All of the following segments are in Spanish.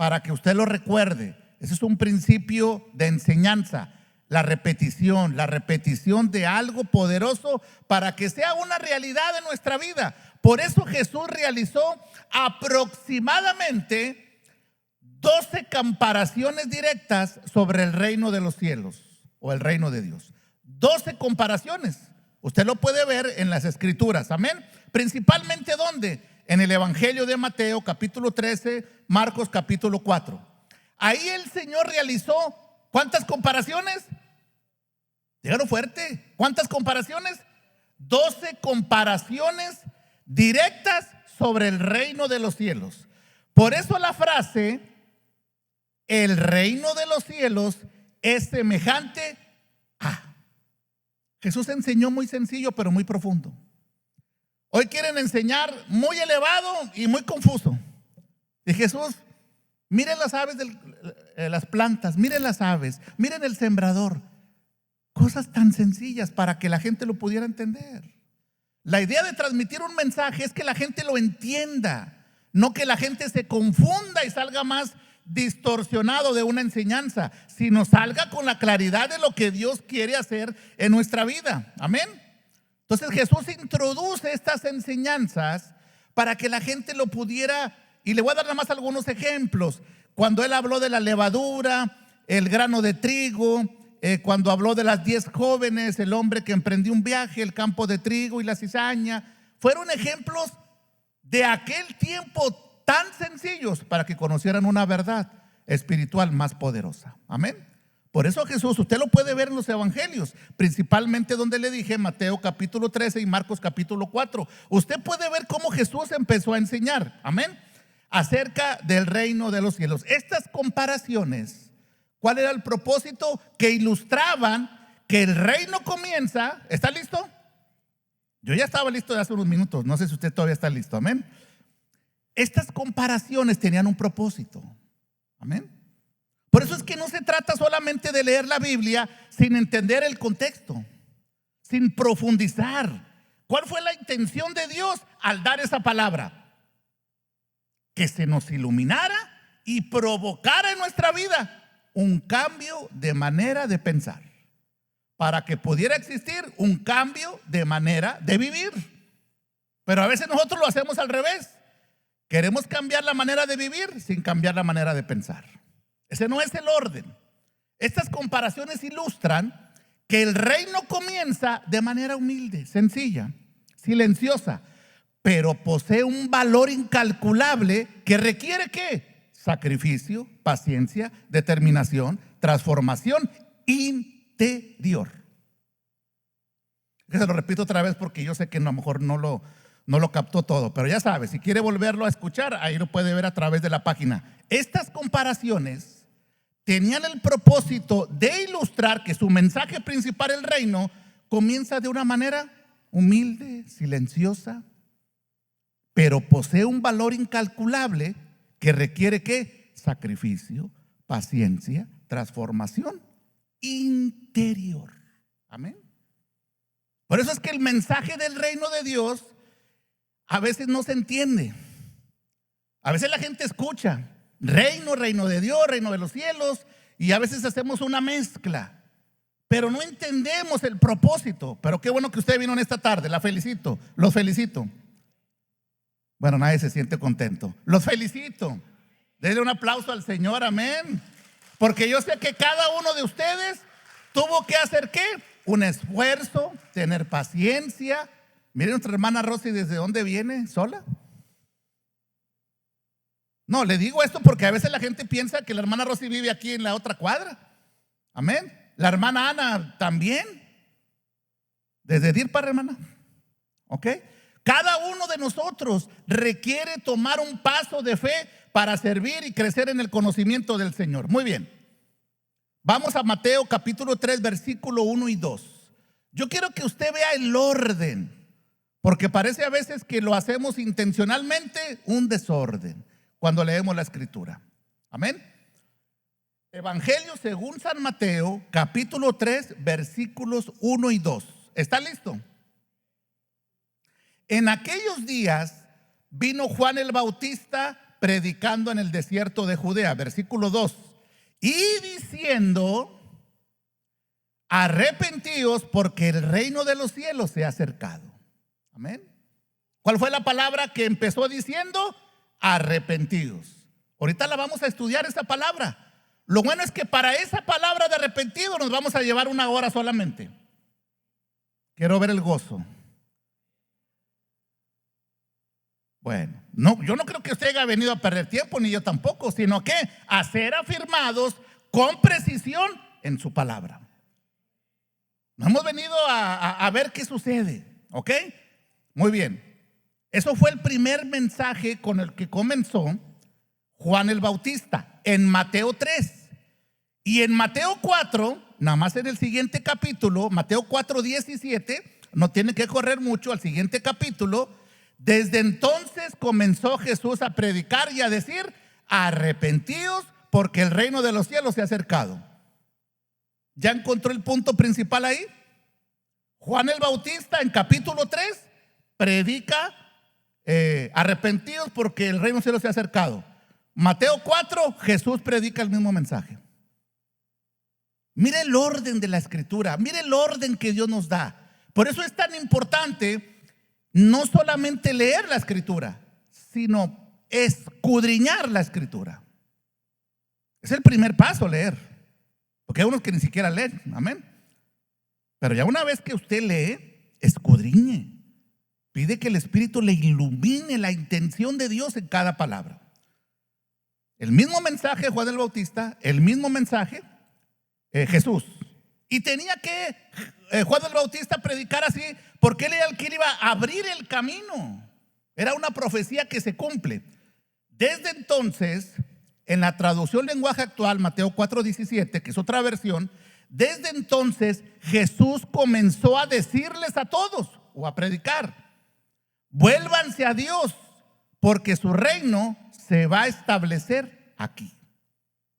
para que usted lo recuerde. Ese es un principio de enseñanza. La repetición de algo poderoso para que sea una realidad en nuestra vida. Por eso Jesús realizó aproximadamente 12 comparaciones directas sobre el reino de los cielos o el reino de Dios. 12 comparaciones. Usted lo puede ver en las escrituras, amén. Principalmente ¿dónde? En el Evangelio de Mateo capítulo 13, Marcos capítulo 4. Ahí el Señor realizó ¿cuántas comparaciones? Dígalo fuerte. ¿Cuántas comparaciones? 12 comparaciones directas sobre el reino de los cielos. Por eso la frase el reino de los cielos es semejante a. Jesús enseñó muy sencillo pero muy profundo. Hoy quieren enseñar muy elevado y muy confuso. Y Jesús, miren las aves, las plantas, miren las aves, miren el sembrador. Cosas tan sencillas para que la gente lo pudiera entender. La idea de transmitir un mensaje es que la gente lo entienda, no que la gente se confunda y salga más distorsionado de una enseñanza, sino salga con la claridad de lo que Dios quiere hacer en nuestra vida. Amén. Entonces Jesús introduce estas enseñanzas para que la gente lo pudiera, y le voy a dar nada más algunos ejemplos. Cuando él habló de la levadura, el grano de trigo, cuando habló de las 10 jóvenes, el hombre que emprendió un viaje, el campo de trigo y la cizaña, fueron ejemplos de aquel tiempo tan sencillos para que conocieran una verdad espiritual más poderosa. Amén. Por eso Jesús, usted lo puede ver en los evangelios, principalmente donde le dije, Mateo capítulo 13 y Marcos capítulo 4. Usted puede ver cómo Jesús empezó a enseñar, amén, acerca del reino de los cielos. Estas comparaciones, ¿cuál era el propósito? Que ilustraban que el reino comienza. ¿Está listo? Yo ya estaba listo de hace unos minutos. No sé si usted todavía está listo. Amén. Estas comparaciones tenían un propósito. Amén. Por eso es que no se trata solamente de leer la Biblia sin entender el contexto, sin profundizar. ¿Cuál fue la intención de Dios al dar esa palabra? Que se nos iluminara y provocara en nuestra vida un cambio de manera de pensar, para que pudiera existir un cambio de manera de vivir. Pero a veces nosotros lo hacemos al revés. Queremos cambiar la manera de vivir sin cambiar la manera de pensar. Ese no es el orden. Estas comparaciones ilustran que el reino comienza de manera humilde, sencilla, silenciosa, pero posee un valor incalculable que requiere ¿qué? Sacrificio, paciencia, determinación, transformación interior. Se lo repito otra vez porque yo sé que a lo mejor no lo captó todo, pero ya sabe, si quiere volverlo a escuchar, ahí lo puede ver a través de la página. Estas comparaciones tenían el propósito de ilustrar que su mensaje principal, el reino, comienza de una manera humilde, silenciosa, pero posee un valor incalculable que requiere ¿qué? Sacrificio, paciencia, transformación interior. Amén. Por eso es que el mensaje del reino de Dios a veces no se entiende. A veces la gente escucha reino, reino de Dios, reino de los cielos, y a veces hacemos una mezcla, pero no entendemos el propósito. Pero qué bueno que usted vino en esta tarde, la felicito, los felicito. Bueno, nadie se siente contento. Los felicito. Denle un aplauso al Señor, amén. Porque yo sé que cada uno de ustedes tuvo que hacer ¿qué? Un esfuerzo, tener paciencia. Miren nuestra hermana Rosy, ¿desde dónde viene? ¿Sola? No, le digo esto porque a veces la gente piensa que la hermana Rosy vive aquí en la otra cuadra. Amén. La hermana Ana también. Desde Dirpa, hermana. ¿Ok? Cada uno de nosotros requiere tomar un paso de fe para servir y crecer en el conocimiento del Señor. Muy bien. Vamos a Mateo capítulo 3, versículo 1 y 2. Yo quiero que usted vea el orden, porque parece a veces que lo hacemos intencionalmente un desorden cuando leemos la escritura. Amén. Evangelio según San Mateo, capítulo 3, versículos 1 y 2. ¿Está listo? En aquellos días vino Juan el Bautista predicando en el desierto de Judea, versículo 2, y diciendo: arrepentíos porque el reino de los cielos se ha acercado. Amén. ¿Cuál fue la palabra que empezó diciendo? Arrepentidos. Ahorita la vamos a estudiar esa palabra. Lo bueno es que para esa palabra de arrepentido nos vamos a llevar 1 hora solamente. Quiero ver el gozo. Bueno, no, yo no creo que usted haya venido a perder tiempo, ni yo tampoco, sino que a ser afirmados con precisión en su palabra. No hemos venido a ver qué sucede, ¿ok? Muy bien. Eso fue el primer mensaje con el que comenzó Juan el Bautista en Mateo 3. Y en Mateo 4, nada más en el siguiente capítulo, Mateo 4:17, no tiene que correr mucho al siguiente capítulo. Desde entonces comenzó Jesús a predicar y a decir: arrepentíos porque el reino de los cielos se ha acercado. ¿Ya encontró el punto principal ahí? Juan el Bautista en capítulo 3 predica: arrepentidos porque el reino de los cielos se ha acercado. Mateo 4, Jesús predica el mismo mensaje. Mire el orden de la escritura, mire el orden que Dios nos da. Por eso es tan importante no solamente leer la escritura, sino escudriñar la escritura. Es el primer paso, leer. Porque hay unos que ni siquiera leen, amén. Pero ya una vez que usted lee, escudriñe. Pide que el Espíritu le ilumine la intención de Dios en cada palabra. El mismo mensaje Juan el Bautista, el mismo mensaje Jesús. Y tenía que Juan el Bautista predicar así porque él era el que iba a abrir el camino. Era una profecía que se cumple. Desde entonces, en la traducción lenguaje actual, Mateo 4:17, que es otra versión, desde entonces Jesús comenzó a decirles a todos, o a predicar: vuélvanse a Dios, porque su reino se va a establecer aquí.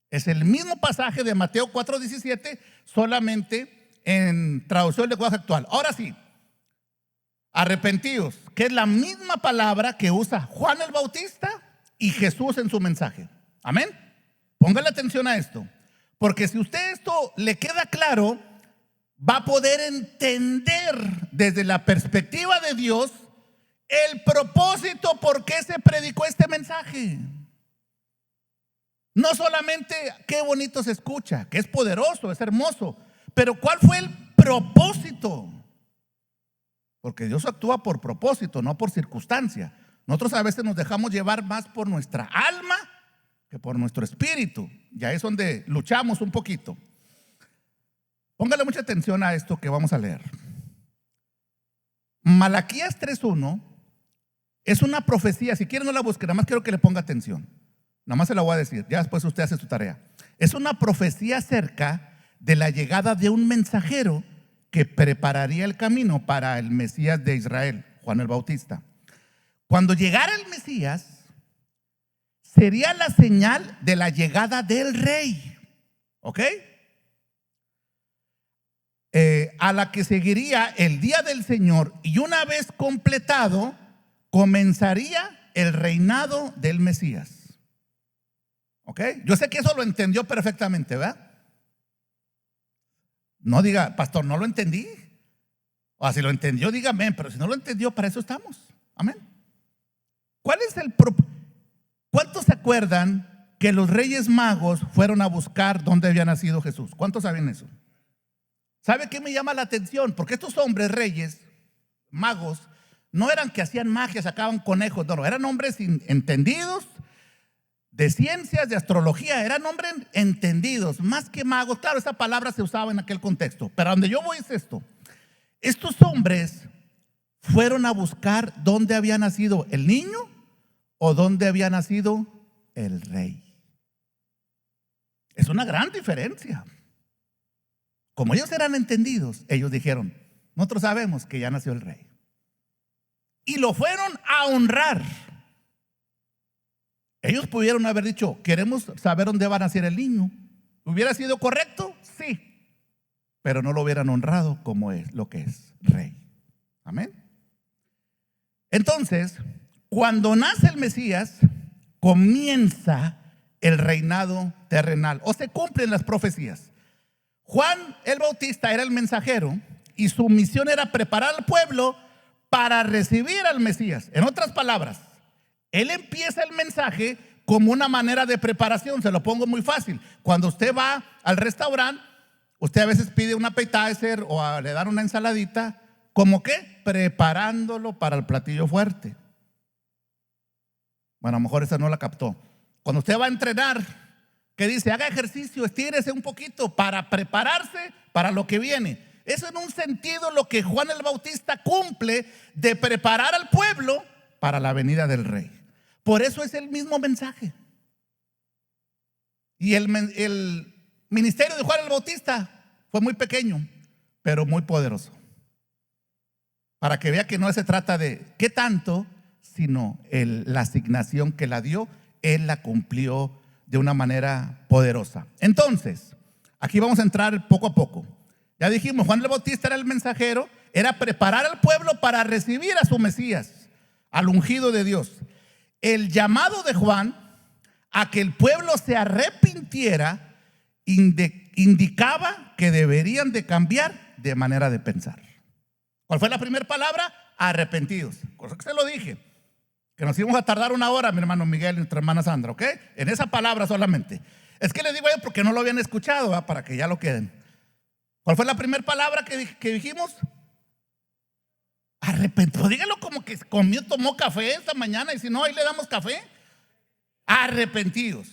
Es el mismo pasaje de Mateo 4:17, solamente en traducción del lenguaje actual. Ahora sí, arrepentíos, que es la misma palabra que usa Juan el Bautista y Jesús en su mensaje. Amén. Póngale atención a esto, porque si usted esto le queda claro, va a poder entender desde la perspectiva de Dios el propósito por qué se predicó este mensaje. No solamente qué bonito se escucha, que es poderoso, es hermoso, pero ¿cuál fue el propósito? Porque Dios actúa por propósito, no por circunstancia. Nosotros a veces nos dejamos llevar más por nuestra alma que por nuestro espíritu. Y ahí es donde luchamos un poquito. Póngale mucha atención a esto que vamos a leer. Malaquías 3:1 es una profecía. Si quiere no la busque, nada más quiero que le ponga atención. Nada más se la voy a decir, ya después usted hace su tarea. Es una profecía acerca de la llegada de un mensajero que prepararía el camino para el Mesías de Israel, Juan el Bautista. Cuando llegara el Mesías, sería la señal de la llegada del rey, ¿ok? A la que seguiría el día del Señor, y una vez completado, comenzaría el reinado del Mesías. ¿Ok? Yo sé que eso lo entendió perfectamente, ¿verdad? No diga, pastor, no lo entendí. O si lo entendió, dígame, pero si no lo entendió, para eso estamos. Amén. ¿Cuál es el propósito? ¿Cuántos se acuerdan que los reyes magos fueron a buscar dónde había nacido Jesús? ¿Cuántos saben eso? ¿Sabe qué me llama la atención? Porque estos hombres reyes magos no eran que hacían magia, sacaban conejos, no, eran hombres entendidos de ciencias, de astrología, eran hombres entendidos, más que magos. Claro, esa palabra se usaba en aquel contexto, pero a donde yo voy es esto: estos hombres fueron a buscar dónde había nacido el niño o dónde había nacido el rey. Es una gran diferencia. Como ellos eran entendidos, ellos dijeron: nosotros sabemos que ya nació el rey, y lo fueron a honrar. Ellos pudieron haber dicho: queremos saber dónde va a nacer el niño. ¿Hubiera sido correcto? Sí, pero no lo hubieran honrado como es lo que es rey. Amén. Entonces, cuando nace el Mesías, comienza el reinado terrenal o se cumplen las profecías. Juan el Bautista era el mensajero y su misión era preparar al pueblo para recibir al Mesías. En otras palabras, él empieza el mensaje como una manera de preparación. Se lo pongo muy fácil. Cuando usted va al restaurante, usted a veces pide un appetizer o le dan una ensaladita. ¿Cómo qué? Preparándolo para el platillo fuerte. Bueno, a lo mejor esa no la captó. Cuando usted va a entrenar, ¿qué dice? Haga ejercicio, estírese un poquito para prepararse para lo que viene. Eso en un sentido lo que Juan el Bautista cumple de preparar al pueblo para la venida del rey. Por eso es el mismo mensaje. Y el ministerio de Juan el Bautista fue muy pequeño, pero muy poderoso. Para que vea que no se trata de qué tanto, sino la asignación que la dio, él la cumplió de una manera poderosa. Entonces, aquí vamos a entrar poco a poco. Ya dijimos, Juan el Bautista era el mensajero, era preparar al pueblo para recibir a su Mesías, al ungido de Dios. El llamado de Juan a que el pueblo se arrepintiera indicaba que deberían de cambiar de manera de pensar. ¿Cuál fue la primera palabra? Arrepentidos. Cosa que se lo dije, que nos íbamos a tardar una hora, mi hermano Miguel y nuestra hermana Sandra, ¿ok? En esa palabra solamente. Es que les digo a ellos porque no lo habían escuchado, ¿verdad? Para que ya lo queden. ¿Cuál fue la primera palabra que dijimos? Arrepentido. Dígalo como que comió, tomó café esta mañana y si no, ahí le damos café. Arrepentidos.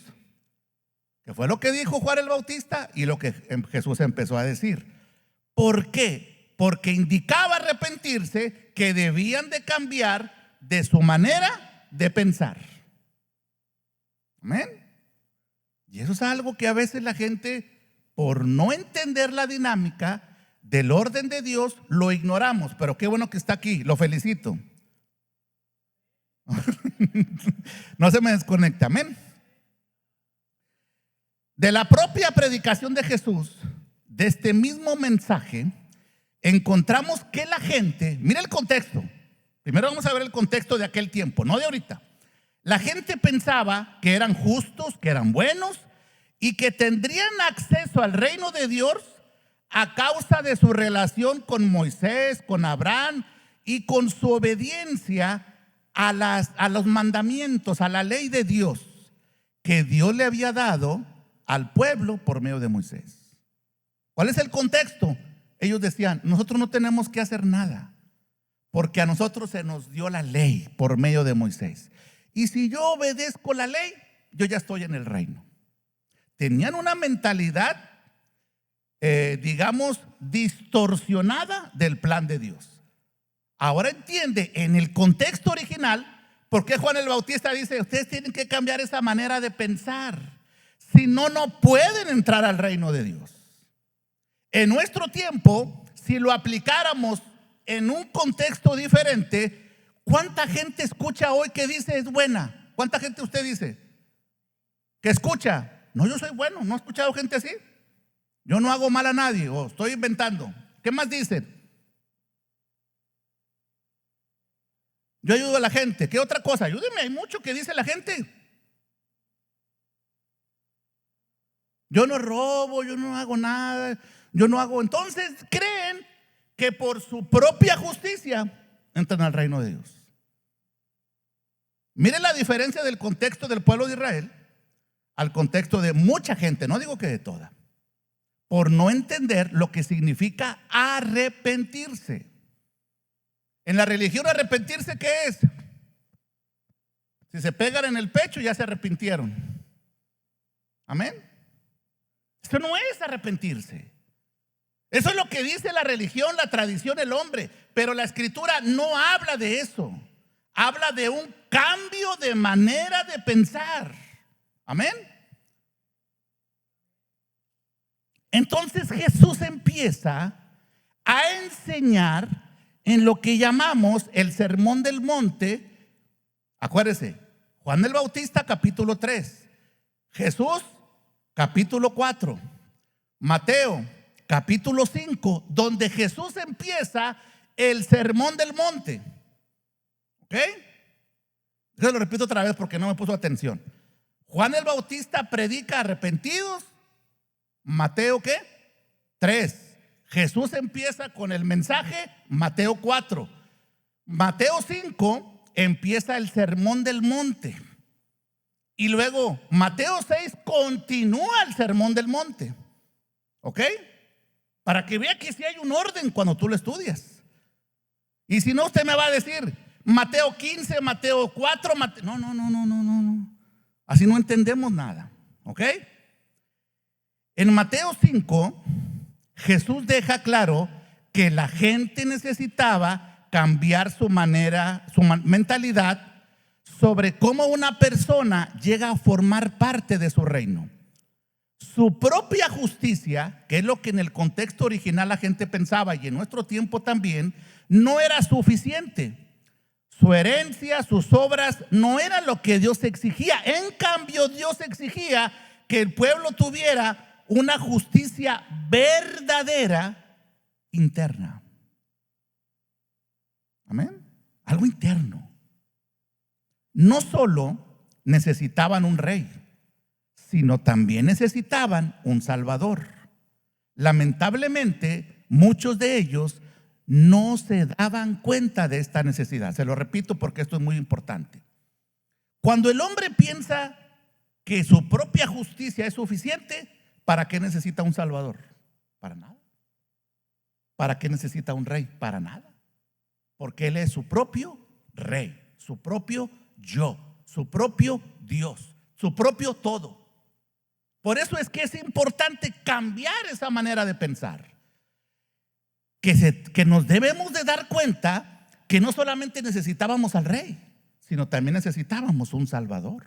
Que fue lo que dijo Juan el Bautista y lo que Jesús empezó a decir. ¿Por qué? Porque indicaba arrepentirse, que debían de cambiar de su manera de pensar. Amén. Y eso es algo que a veces la gente, por no entender la dinámica del orden de Dios, lo ignoramos. Pero qué bueno que está aquí, lo felicito. No se me desconecta, amén. De la propia predicación de Jesús, de este mismo mensaje, encontramos que la gente, mira el contexto. Primero vamos a ver el contexto de aquel tiempo, no de ahorita. La gente pensaba que eran justos, que eran buenos y que tendrían acceso al reino de Dios a causa de su relación con Moisés, con Abraham y con su obediencia a los mandamientos, a la ley de Dios que Dios le había dado al pueblo por medio de Moisés. ¿Cuál es el contexto? Ellos decían, nosotros no tenemos que hacer nada, porque a nosotros se nos dio la ley por medio de Moisés. Y si yo obedezco la ley, yo ya estoy en el reino. Tenían una mentalidad, digamos, distorsionada del plan de Dios. Ahora entiende, en el contexto original, por qué Juan el Bautista dice, ustedes tienen que cambiar esa manera de pensar. Si no, no pueden entrar al reino de Dios. En nuestro tiempo, si lo aplicáramos en un contexto diferente, ¿cuánta gente escucha hoy que dice es buena? ¿Cuánta gente usted dice que escucha? No, yo soy bueno, ¿no he escuchado gente así? Yo no hago mal a nadie o estoy inventando. ¿Qué más dicen? Yo ayudo a la gente. ¿Qué otra cosa? Ayúdeme, hay mucho que dice la gente. Yo no robo, yo no hago nada, yo no hago. Entonces creen que por su propia justicia entran al reino de Dios. Miren la diferencia del contexto del pueblo de Israel al contexto de mucha gente, no digo que de toda, por no entender lo que significa arrepentirse. En la religión, arrepentirse, ¿qué es? Si se pegan en el pecho, ya se arrepintieron. Amén. Eso no es arrepentirse. Eso es lo que dice la religión, la tradición, el hombre. Pero la escritura no habla de eso. Habla de un cambio de manera de pensar. Amén. Entonces Jesús empieza a enseñar en lo que llamamos el Sermón del Monte. Acuérdese, Juan el Bautista capítulo 3, Jesús capítulo 4, Mateo capítulo 5, donde Jesús empieza el Sermón del Monte. ¿Ok? Yo lo repito otra vez porque no me puso atención. Juan el Bautista predica arrepentidos. Mateo ¿qué? 3. Jesús empieza con el mensaje. Mateo 4. Mateo 5 empieza el sermón del monte. Y luego Mateo 6 continúa el sermón del monte. ¿Ok? Para que vea que sí hay un orden cuando tú lo estudias. Y si no, usted me va a decir Mateo 15, Mateo 4, No. Así no entendemos nada. ¿Ok? En Mateo 5, Jesús deja claro que la gente necesitaba cambiar su manera, su mentalidad sobre cómo una persona llega a formar parte de su reino. Su propia justicia, que es lo que en el contexto original la gente pensaba y en nuestro tiempo también, no era suficiente. Su herencia, sus obras no eran lo que Dios exigía. En cambio, Dios exigía que el pueblo tuviera una justicia verdadera interna. Amén. Algo interno. No solo necesitaban un rey, sino también necesitaban un salvador. Lamentablemente, muchos de ellos no se daban cuenta de esta necesidad. Se lo repito porque esto es muy importante. Cuando el hombre piensa que su propia justicia es suficiente, ¿para qué necesita un salvador? Para nada. ¿Para qué necesita un rey? Para nada. Porque él es su propio rey, su propio yo, su propio Dios, su propio todo. Por eso es que es importante cambiar esa manera de pensar. Que nos debemos de dar cuenta que no solamente necesitábamos al rey, sino también necesitábamos un salvador.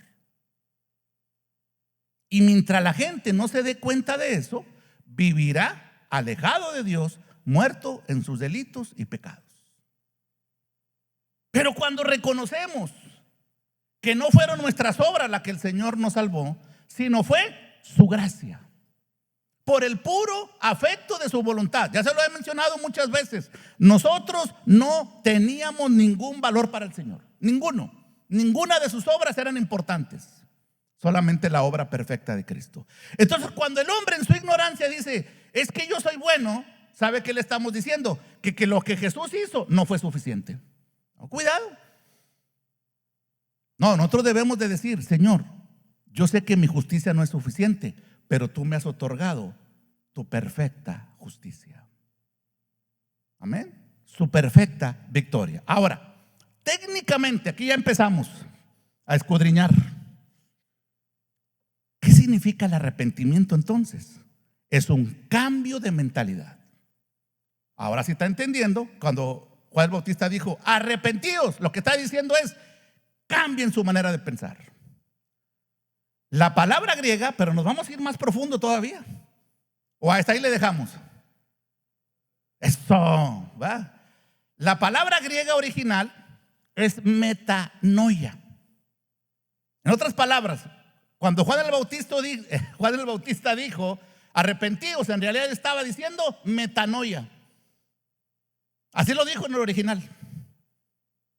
Y mientras la gente no se dé cuenta de eso, vivirá alejado de Dios, muerto en sus delitos y pecados. Pero cuando reconocemos que no fueron nuestras obras las que el Señor nos salvó, sino fue su gracia, por el puro afecto de su voluntad. Ya se lo he mencionado muchas veces. Nosotros no teníamos ningún valor para el Señor. Ninguno. Ninguna de sus obras eran importantes. Solamente la obra perfecta de Cristo. Entonces, cuando el hombre en su ignorancia dice, es que yo soy bueno, ¿sabe qué le estamos diciendo? Que lo que Jesús hizo no fue suficiente. No, cuidado. No, nosotros debemos de decir, Señor, yo sé que mi justicia no es suficiente, pero tú me has otorgado tu perfecta justicia. Amén. Su perfecta victoria. Ahora, técnicamente, aquí ya empezamos a escudriñar. ¿Qué significa el arrepentimiento entonces? Es un cambio de mentalidad. Ahora sí está entendiendo cuando Juan el Bautista dijo, arrepentidos. Lo que está diciendo es, cambien su manera de pensar. La palabra griega, pero nos vamos a ir más profundo todavía. O hasta ahí le dejamos. Eso, ¿va? La palabra griega original es metanoia. En otras palabras, cuando Juan el Bautista dijo arrepentidos, en realidad estaba diciendo metanoia. Así lo dijo en el original.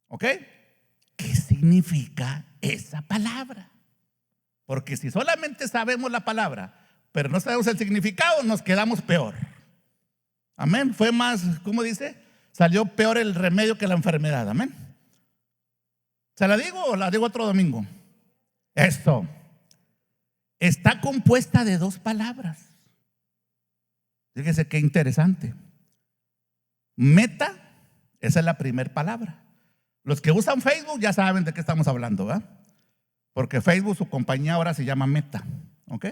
¿Ok? ¿Qué significa esa palabra? Porque si solamente sabemos la palabra, pero no sabemos el significado, nos quedamos peor. Amén. Fue más, ¿cómo dice? Salió peor el remedio que la enfermedad. Amén. ¿Se la digo o la digo otro domingo? Esto está compuesta de dos palabras. Fíjese qué interesante. Meta, esa es la primera palabra. Los que usan Facebook ya saben de qué estamos hablando, ¿verdad? Porque Facebook, su compañía ahora se llama Meta. ¿Ok?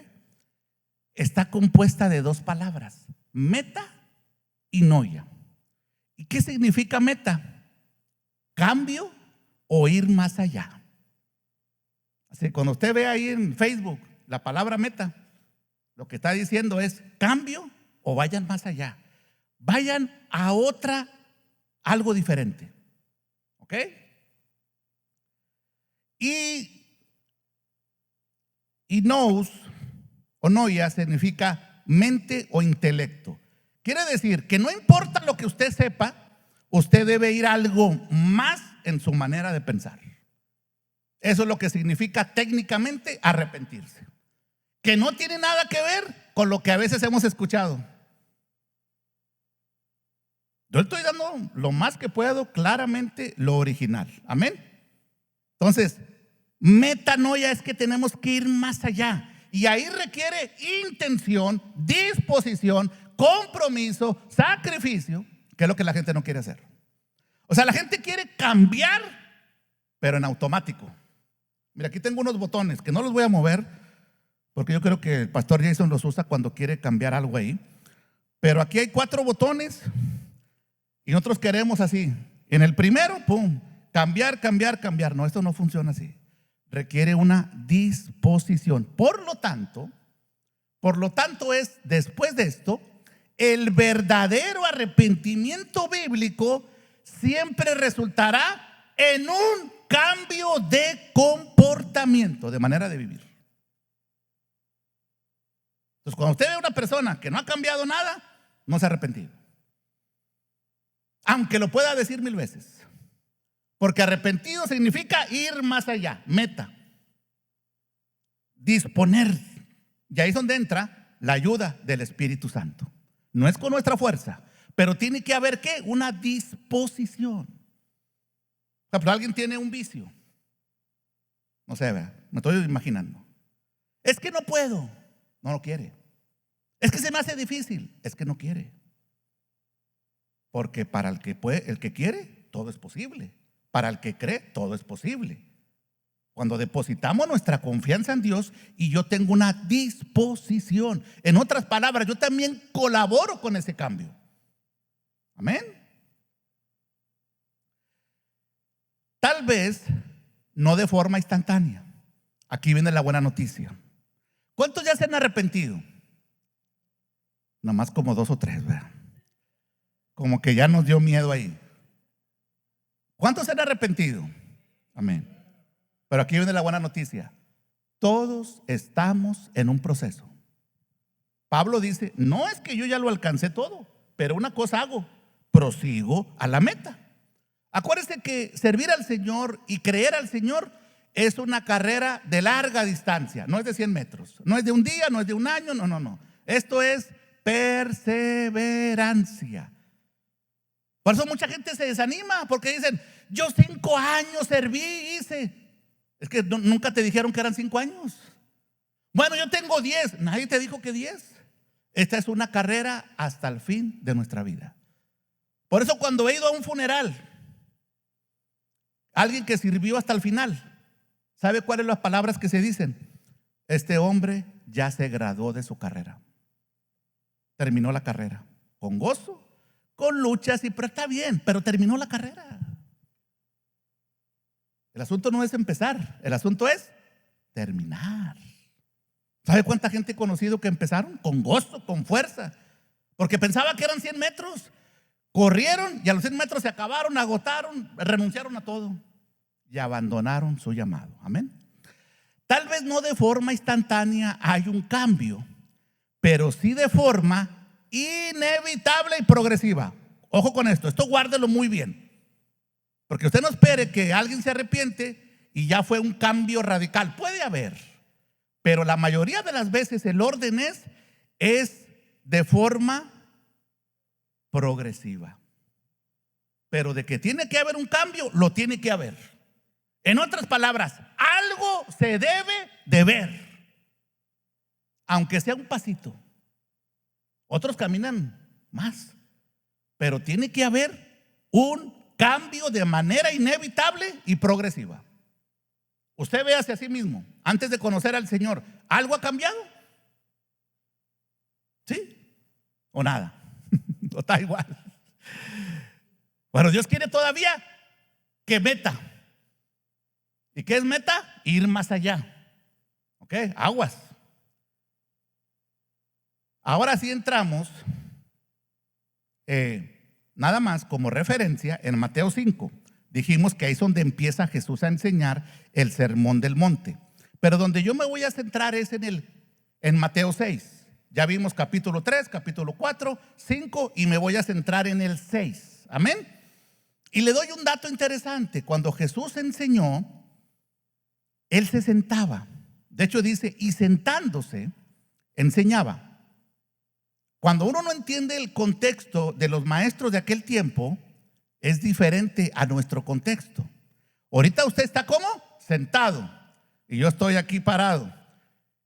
Está compuesta de dos palabras, meta y noia. ¿Y qué significa meta? Cambio o ir más allá. Así, cuando usted ve ahí en Facebook la palabra meta, lo que está diciendo es cambio o vayan más allá. Vayan a algo diferente. ¿Ok? Y nous o noia significa mente o intelecto. Quiere decir que no importa lo que usted sepa, usted debe ir a algo más en su manera de pensar. Eso es lo que significa técnicamente arrepentirse, que no tiene nada que ver con lo que a veces hemos escuchado. Yo estoy dando lo más que puedo claramente lo original. Amén. Entonces, metanoia es que tenemos que ir más allá. Y ahí requiere intención, disposición, compromiso, sacrificio, que es lo que la gente no quiere hacer. O sea, la gente quiere cambiar, pero en automático. Mira, aquí tengo unos botones que no los voy a mover, porque yo creo que el pastor Jason los usa cuando quiere cambiar algo ahí. Pero aquí hay 4 botones y nosotros queremos así. En el primero, pum, cambiar, cambiar, cambiar. No, esto no funciona así. Requiere una disposición. Por lo tanto es, después de esto, el verdadero arrepentimiento bíblico siempre resultará en un cambio de comportamiento, de manera de vivir. Entonces, cuando usted ve a una persona que no ha cambiado nada, no se ha arrepentido, aunque lo pueda decir 1000 veces. Porque arrepentido significa ir más allá, meta, disponer. Y ahí es donde entra la ayuda del Espíritu Santo. No es con nuestra fuerza, pero tiene que haber ¿qué? Una disposición. Por ejemplo, alguien tiene un vicio, no sé, ¿verdad? Me estoy imaginando. Es que no puedo, no lo quiere. Es que se me hace difícil, es que no quiere. Porque para el que puede, el que quiere, todo es posible. Para el que cree, todo es posible. Cuando depositamos nuestra confianza en Dios y yo tengo una disposición, en otras palabras, yo también colaboro con ese cambio. Amén. Tal vez no de forma instantánea. Aquí viene la buena noticia. ¿Cuántos ya se han arrepentido? Nomás como 2 o 3, ¿verdad? Como que ya nos dio miedo ahí. ¿Cuántos se han arrepentido? Amén. Pero aquí viene la buena noticia. Todos estamos en un proceso. Pablo dice, no es que yo ya lo alcancé todo, pero una cosa hago, prosigo a la meta. Acuérdense que servir al Señor y creer al Señor es una carrera de larga distancia. No es de 100 metros, no es de un día, no es de un año, no. Esto es perseverancia. Por eso mucha gente se desanima, porque dicen, yo 5 años serví, hice. Es que nunca te dijeron que eran 5 años. Bueno, yo tengo 10. Nadie te dijo que 10. Esta es una carrera hasta el fin de nuestra vida. Por eso cuando he ido a un funeral, alguien que sirvió hasta el final, ¿sabe cuáles son las palabras que se dicen? Este hombre ya se graduó de su carrera. Terminó la carrera con gozo, con luchas, pero está bien, pero terminó la carrera. El asunto no es empezar, el asunto es terminar. ¿Sabe cuánta gente he conocido que empezaron con gozo, con fuerza? Porque pensaba que eran 100 metros. Corrieron y a los 100 metros se acabaron, agotaron, renunciaron a todo y abandonaron su llamado. Amén. Tal vez no de forma instantánea hay un cambio, pero sí de forma inevitable y progresiva. Ojo con esto guárdelo muy bien, porque usted no espere que alguien se arrepiente y ya fue un cambio radical. Puede haber, pero la mayoría de las veces el orden es de forma progresiva. Pero de que tiene que haber un cambio, lo tiene que haber. En otras palabras, algo se debe de ver, aunque sea un pasito. Otros caminan más, pero tiene que haber un cambio de manera inevitable y progresiva. Usted véase a sí mismo, antes de conocer al Señor, ¿algo ha cambiado? ¿Sí? ¿O nada? ¿O está igual? Bueno, Dios quiere todavía que meta. ¿Y qué es meta? Ir más allá. ¿Ok? Aguas. Ahora sí entramos nada más como referencia en Mateo 5. Dijimos que ahí es donde empieza Jesús a enseñar el sermón del monte. Pero donde yo me voy a centrar es en Mateo 6. Ya vimos capítulo 3, capítulo 4, 5 y me voy a centrar en el 6. Amén. Y le doy un dato interesante. Cuando Jesús enseñó, Él se sentaba. De hecho dice, y sentándose, enseñaba. Cuando uno no entiende el contexto de los maestros de aquel tiempo, es diferente a nuestro contexto. Ahorita usted está ¿cómo? Sentado. Y yo estoy aquí parado.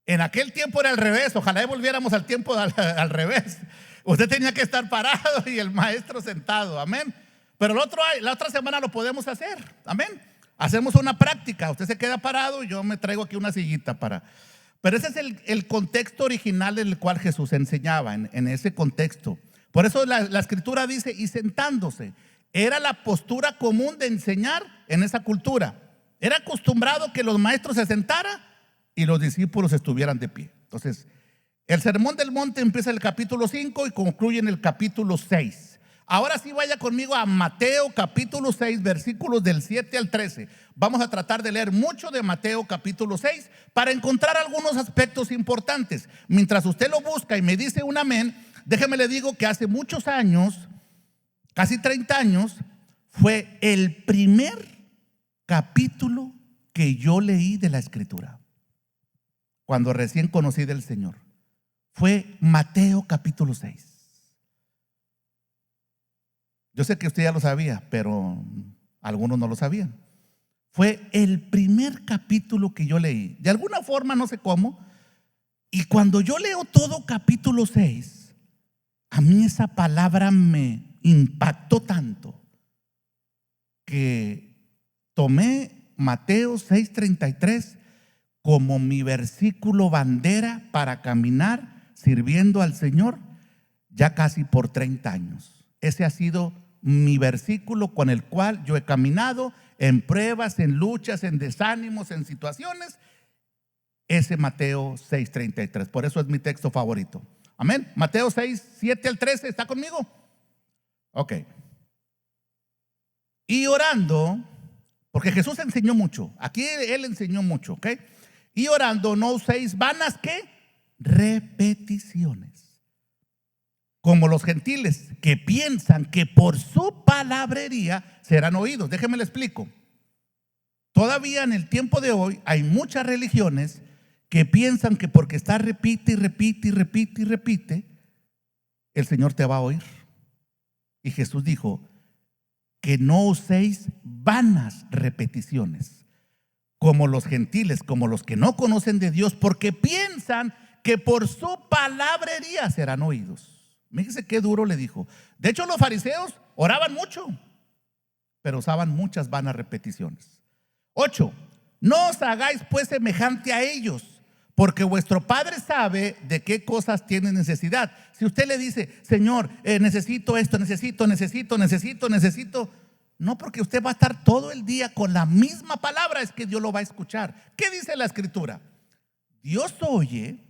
En aquel tiempo era al revés. Ojalá volviéramos al tiempo al revés. Usted tenía que estar parado y el maestro sentado. Amén. Pero la otra semana lo podemos hacer. Amén. Hacemos una práctica. Usted se queda parado y yo me traigo aquí una sillita para. Pero ese es el contexto original en el cual Jesús enseñaba, en ese contexto. Por eso la escritura dice, y sentándose. Era la postura común de enseñar en esa cultura. Era acostumbrado que los maestros se sentaran y los discípulos estuvieran de pie. Entonces, el Sermón del Monte empieza en el capítulo 5 y concluye en el capítulo 6. Ahora sí vaya conmigo a Mateo capítulo 6, versículos del 7 al 13. Vamos a tratar de leer mucho de Mateo capítulo 6 para encontrar algunos aspectos importantes. Mientras usted lo busca y me dice un amén, déjeme le digo que hace muchos años, casi 30 años, fue el primer capítulo que yo leí de la escritura cuando recién conocí del Señor. Fue Mateo capítulo 6. Yo sé que usted ya lo sabía, pero algunos no lo sabían. Fue el primer capítulo que yo leí. De alguna forma, no sé cómo. Y cuando yo leo todo capítulo 6, a mí esa palabra me impactó tanto que tomé Mateo 6:33 como mi versículo bandera para caminar sirviendo al Señor ya casi por 30 años. Ese ha sido mi versículo con el cual yo he caminado en pruebas, en luchas, en desánimos, en situaciones. Ese Mateo 6:33. Por eso es mi texto favorito. Amén. Mateo 6, 7 al 13. ¿Está conmigo? Ok. Y orando, porque Jesús enseñó mucho. Aquí Él enseñó mucho, ¿ok? Y orando, no uséis vanas, ¿qué? Repeticiones, como los gentiles que piensan que por su palabrería serán oídos. Déjenme le explico. Todavía en el tiempo de hoy hay muchas religiones que piensan que porque está repite y repite y repite y repite, el Señor te va a oír. Y Jesús dijo que no uséis vanas repeticiones, como los gentiles, como los que no conocen de Dios, porque piensan que por su palabrería serán oídos. Fíjese qué duro le dijo. De hecho, los fariseos oraban mucho, pero usaban muchas vanas repeticiones. 8. No os hagáis pues semejante a ellos, porque vuestro Padre sabe de qué cosas tienen necesidad. Si usted le dice, Señor, necesito esto, necesito, no, porque usted va a estar todo el día con la misma palabra, es que Dios lo va a escuchar. ¿Qué dice la escritura? Dios oye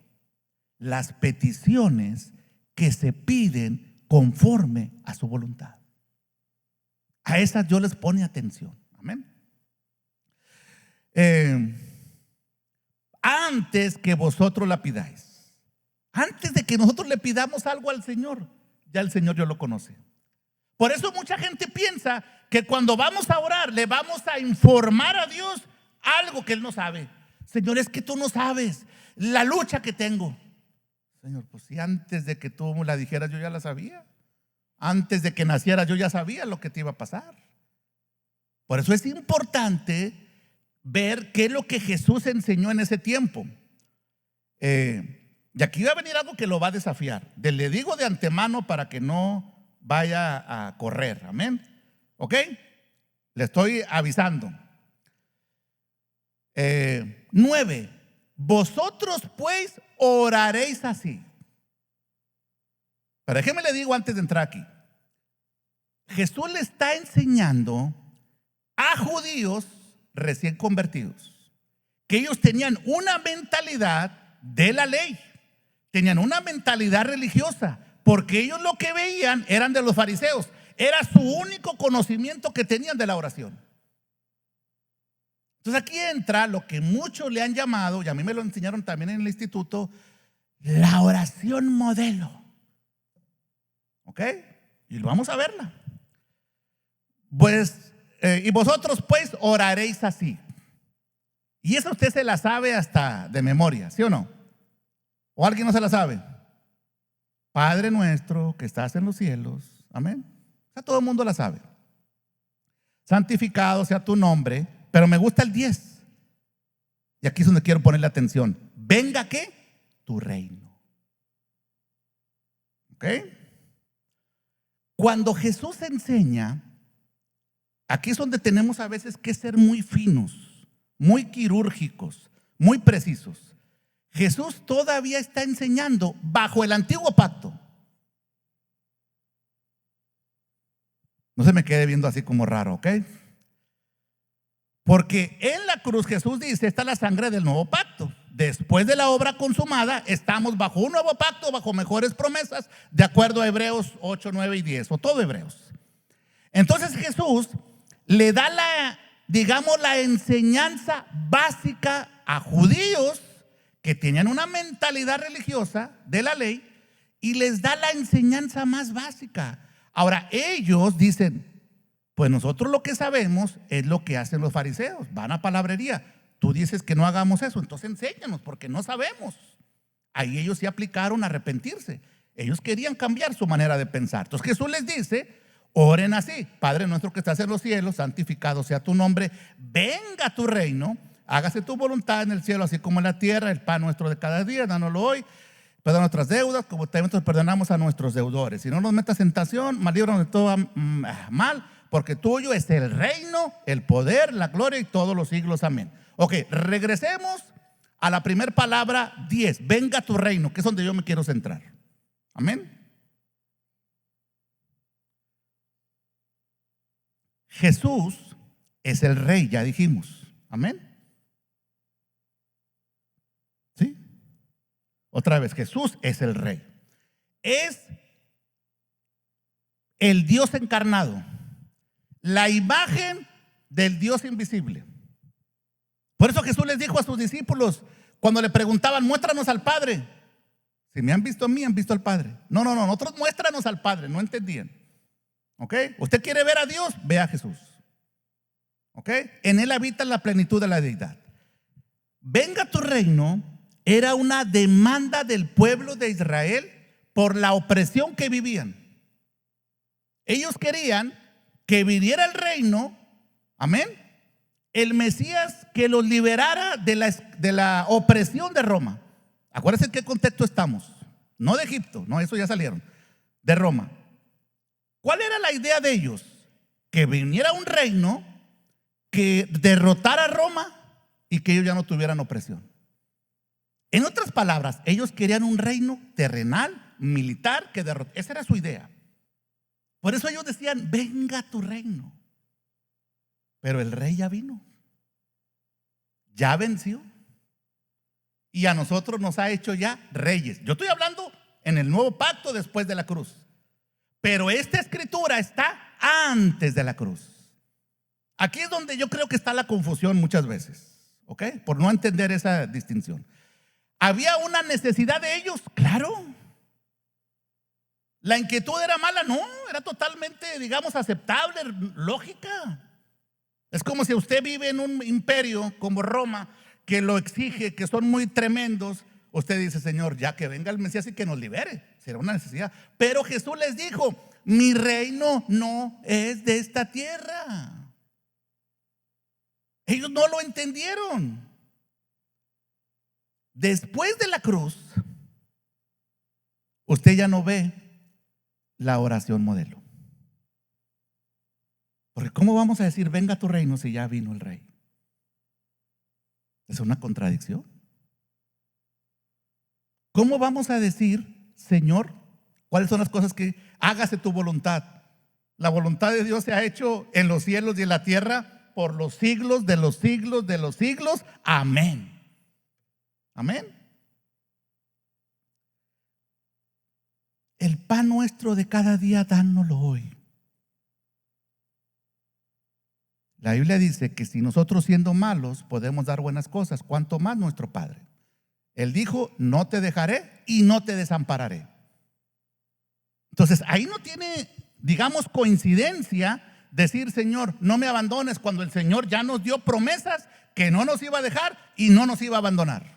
las peticiones que se piden conforme a su voluntad. A esas Dios les pone atención. Amén. Antes que vosotros la pidáis, antes de que nosotros le pidamos algo al Señor, ya el Señor ya lo conoce. Por eso mucha gente piensa que cuando vamos a orar le vamos a informar a Dios algo que Él no sabe. Señor, es que tú no sabes la lucha que tengo. Señor, pues si antes de que tú me la dijeras yo ya la sabía. Antes de que naciera yo ya sabía lo que te iba a pasar. Por eso es importante ver qué es lo que Jesús enseñó en ese tiempo. Y aquí va a venir algo que lo va a desafiar. Le digo de antemano para que no vaya a correr. Amén. ¿Ok? Le estoy avisando. 9. Vosotros pues oraréis así. Pero déjeme le digo antes de entrar aquí. Jesús le está enseñando a judíos recién convertidos que ellos tenían una mentalidad de la ley, tenían una mentalidad religiosa, porque ellos lo que veían eran de los fariseos, era su único conocimiento que tenían de la oración. Entonces aquí entra lo que muchos le han llamado, y a mí me lo enseñaron también en el instituto, la oración modelo. ¿Ok? Y vamos a verla. Pues, y vosotros pues oraréis así. Y eso usted se la sabe hasta de memoria, ¿sí o no? ¿O alguien no se la sabe? Padre nuestro que estás en los cielos, amén. O sea, todo el mundo la sabe. Santificado sea tu nombre, pero me gusta el 10. Y aquí es donde quiero ponerle atención. Venga, ¿qué? Tu reino. ¿Ok? Cuando Jesús enseña, aquí es donde tenemos a veces que ser muy finos, muy quirúrgicos, muy precisos. Jesús todavía está enseñando bajo el antiguo pacto. No se me quede viendo así como raro, ¿ok? Porque en la cruz Jesús dice, está la sangre del nuevo pacto. Después de la obra consumada, estamos bajo un nuevo pacto, bajo mejores promesas, de acuerdo a Hebreos 8, 9 y 10, o todo Hebreos. Entonces Jesús le da la enseñanza básica a judíos que tenían una mentalidad religiosa de la ley, y les da la enseñanza más básica. Ahora ellos dicen, pues nosotros lo que sabemos es lo que hacen los fariseos, van a palabrería. Tú dices que no hagamos eso, entonces enséñanos porque no sabemos. Ahí ellos sí aplicaron a arrepentirse. Ellos querían cambiar su manera de pensar. Entonces Jesús les dice, oren así: Padre nuestro que estás en los cielos, santificado sea tu nombre, venga tu reino, hágase tu voluntad en el cielo así como en la tierra. El pan nuestro de cada día, dánoslo hoy. Perdona nuestras deudas como también nosotros perdonamos a nuestros deudores. Y no nos metas en tentación, mas líbranos de todo mal, porque tuyo es el reino, el poder, la gloria y todos los siglos. Amén. Ok, regresemos a la primera palabra 10. Venga tu reino, que es donde yo me quiero centrar. Amén. Jesús es el rey, ya dijimos. Amén. ¿Sí? Otra vez, Jesús es el rey. Es el Dios encarnado, la imagen del Dios invisible. Por eso Jesús les dijo a sus discípulos cuando le preguntaban, muéstranos al Padre. Si me han visto a mí, han visto al Padre. No, nosotros muéstranos al Padre. No entendían. ¿Ok? ¿Usted quiere ver a Dios? Ve a Jesús. ¿Ok? En Él habita la plenitud de la deidad. Venga tu reino era una demanda del pueblo de Israel por la opresión que vivían. Ellos querían que viniera el reino, amén, el Mesías que los liberara de la opresión de Roma. Acuérdense en qué contexto estamos. No de Egipto, no, eso ya salieron. De Roma. ¿Cuál era la idea de ellos? Que viniera un reino que derrotara a Roma y que ellos ya no tuvieran opresión. En otras palabras, ellos querían un reino terrenal, militar, que derrotara. Esa era su idea. Por eso ellos decían, venga tu reino. Pero el rey ya vino, ya venció, y a nosotros nos ha hecho ya reyes. Yo estoy hablando en el nuevo pacto después de la cruz, pero esta escritura está antes de la cruz. Aquí es donde yo creo que está la confusión muchas veces, ¿ok? Por no entender esa distinción. ¿Había una necesidad de ellos? Claro. ¿La inquietud era mala? No, era totalmente, digamos, aceptable, lógica. Es como si usted vive en un imperio como Roma, que lo exige, que son muy tremendos. Usted dice, Señor, ya que venga el Mesías y que nos libere. Será una necesidad. Pero Jesús les dijo, mi reino no es de esta tierra. Ellos no lo entendieron. Después de la cruz, usted ya no ve la oración modelo. Porque ¿cómo vamos a decir venga tu reino si ya vino el rey? Es una contradicción. ¿Cómo vamos a decir, Señor, cuáles son las cosas que hágase tu voluntad? La voluntad de Dios se ha hecho en los cielos y en la tierra por los siglos de los siglos de los siglos. Amén. Amén. El pan nuestro de cada día, dánoslo hoy. La Biblia dice que si nosotros siendo malos podemos dar buenas cosas, ¿cuánto más nuestro Padre? Él dijo, no te dejaré y no te desampararé. Entonces ahí no tiene, digamos, coincidencia decir, Señor, no me abandones, cuando el Señor ya nos dio promesas que no nos iba a dejar y no nos iba a abandonar.